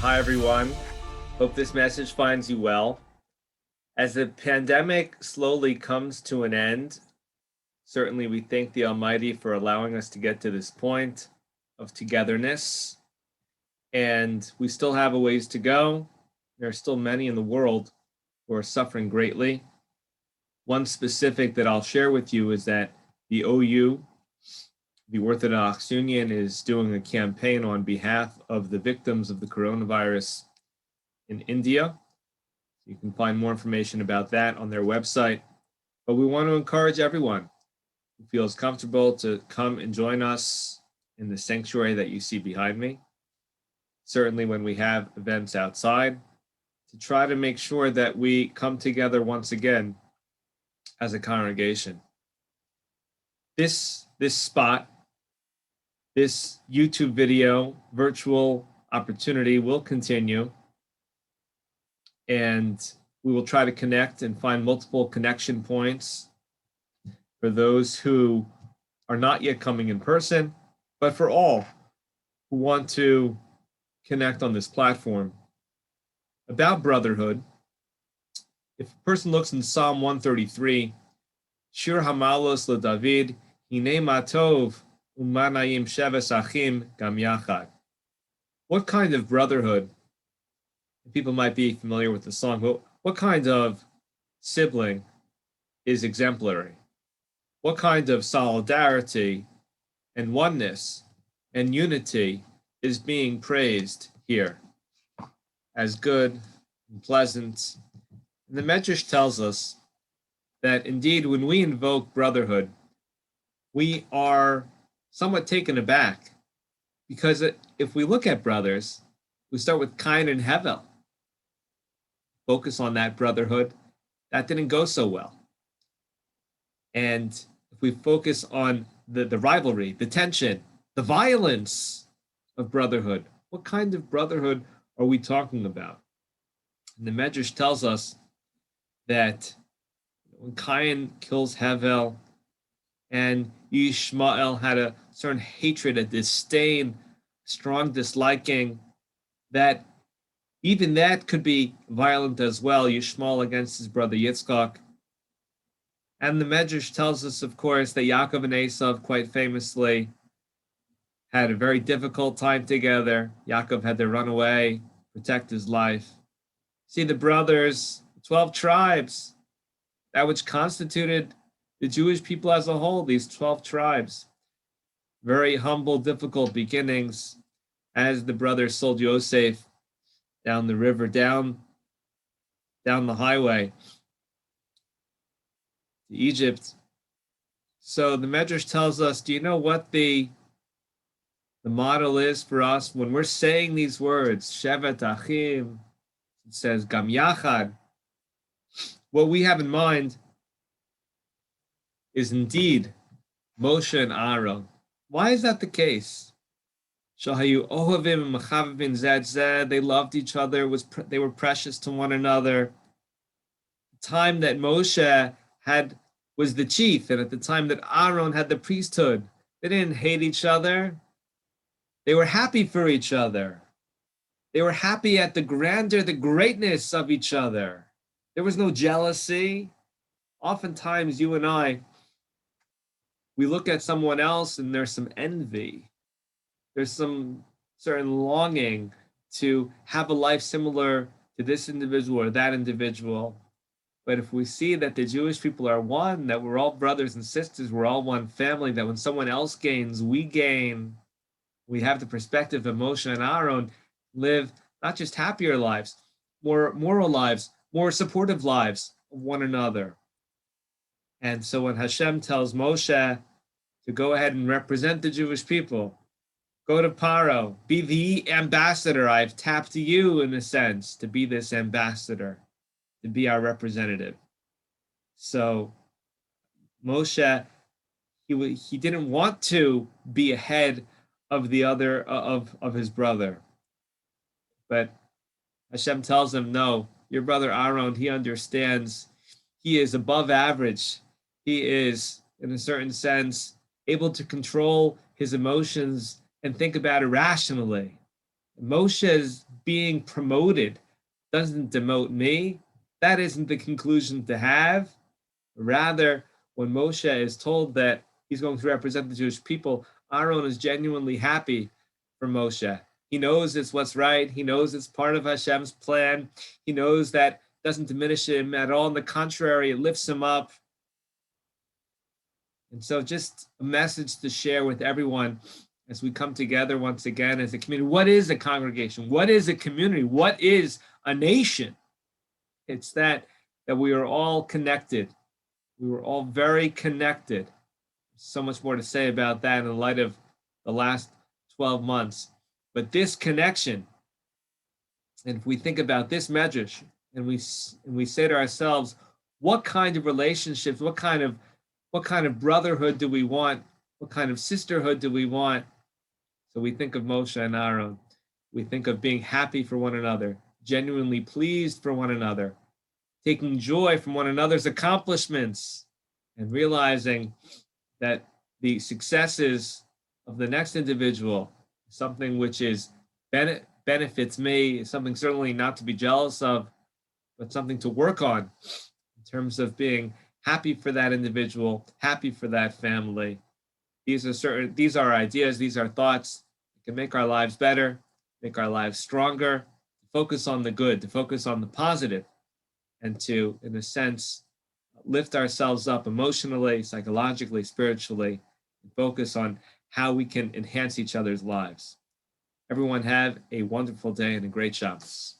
Hi, everyone. Hope this message finds you well. As the pandemic slowly comes to an end, certainly we thank the Almighty for allowing us to get to this point of togetherness. And we still have a ways to go. There are still many in the world who are suffering greatly. One specific that I'll share with you is that the OU, the Orthodox Union, is doing a campaign on behalf of the victims of the coronavirus in India. You can find more information about that on their website. But we want to encourage everyone who feels comfortable to come and join us in the sanctuary that you see behind me. Certainly when we have events outside, to try to make sure that we come together once again as a congregation. This spot, this YouTube video virtual opportunity will continue, and we will try to connect and find multiple connection points for those who are not yet coming in person, but for all who want to connect on this platform. About brotherhood, if a person looks in Psalm 133, Shir Hamalos LeDavid, Hine Matov Umanayim Sheves Achim Gam Yachad. What kind of brotherhood? People might be familiar with the song, but what kind of sibling is exemplary? What kind of solidarity and oneness and unity is being praised here as good and pleasant? And the Medrash tells us that indeed when we invoke brotherhood, we are somewhat taken aback, because if we look at brothers, we start with Cain and Hevel. Focus on that brotherhood, that didn't go so well. And if we focus on the rivalry, the tension, the violence of brotherhood, what kind of brotherhood are we talking about? And the Medrash tells us that when Cain kills Hevel and Yishmael had a certain hatred, a disdain, strong disliking, that even that could be violent as well, Yishmael against his brother Yitzchak. And the Medrash tells us, of course, that Yaakov and Esav quite famously had a very difficult time together. Yaakov had to run away, protect his life. See, the brothers, 12 tribes, that which constituted the Jewish people as a whole, these 12 tribes. Very humble, difficult beginnings as the brothers sold Yosef down the river, down the highway to Egypt. So the Medrash tells us, do you know what the model is for us when we're saying these words, Shevet Achim? It says Gam Yachad. What we have in mind is indeed Moshe and Aaron. Why is that the case? Shahayu Ohavim and Machavim Zed Zed. They loved each other. They were precious to one another. The time that Moshe was the chief, and at the time that Aaron had the priesthood, they didn't hate each other. They were happy for each other. They were happy at the grandeur, the greatness of each other. There was no jealousy. Oftentimes, you and I, we look at someone else and there's some envy. There's some certain longing to have a life similar to this individual or that individual. But if we see that the Jewish people are one, that we're all brothers and sisters, we're all one family, that when someone else gains, we gain, we have the perspective of Moshe and Aaron, live not just happier lives, more moral lives, more supportive lives of one another. And so when Hashem tells Moshe to go ahead and represent the Jewish people, go to Paro, be the ambassador, I've tapped you in a sense to be this ambassador, to be our representative. So Moshe, he didn't want to be ahead of the other, of his brother. But Hashem tells him, no, your brother Aaron, he understands, he is above average. He is, in a certain sense, able to control his emotions and think about it rationally. Moshe's being promoted doesn't demote me. That isn't the conclusion to have. Rather, when Moshe is told that he's going to represent the Jewish people, Aaron is genuinely happy for Moshe. He knows it's what's right. He knows it's part of Hashem's plan. He knows that doesn't diminish him at all. On the contrary, it lifts him up. And so just a message to share with everyone as we come together once again as a community. What is a congregation? What is a community? What is a nation? It's that we are all connected. We were all very connected. So much more to say about that in light of the last 12 months. But this connection, and if we think about this medrash, and we say to ourselves, what kind of relationships, what kind of brotherhood do we want? What kind of sisterhood do we want? So we think of Moshe and Aaron. We think of being happy for one another, genuinely pleased for one another, taking joy from one another's accomplishments, and realizing that the successes of the next individual, something which is benefits me, something certainly not to be jealous of, but something to work on in terms of being happy for that individual, happy for that family. These are ideas, these are thoughts that can make our lives better, make our lives stronger, to focus on the good, to focus on the positive, and to, in a sense, lift ourselves up emotionally, psychologically, spiritually, and focus on how we can enhance each other's lives. Everyone have a wonderful day and a great Shabbos.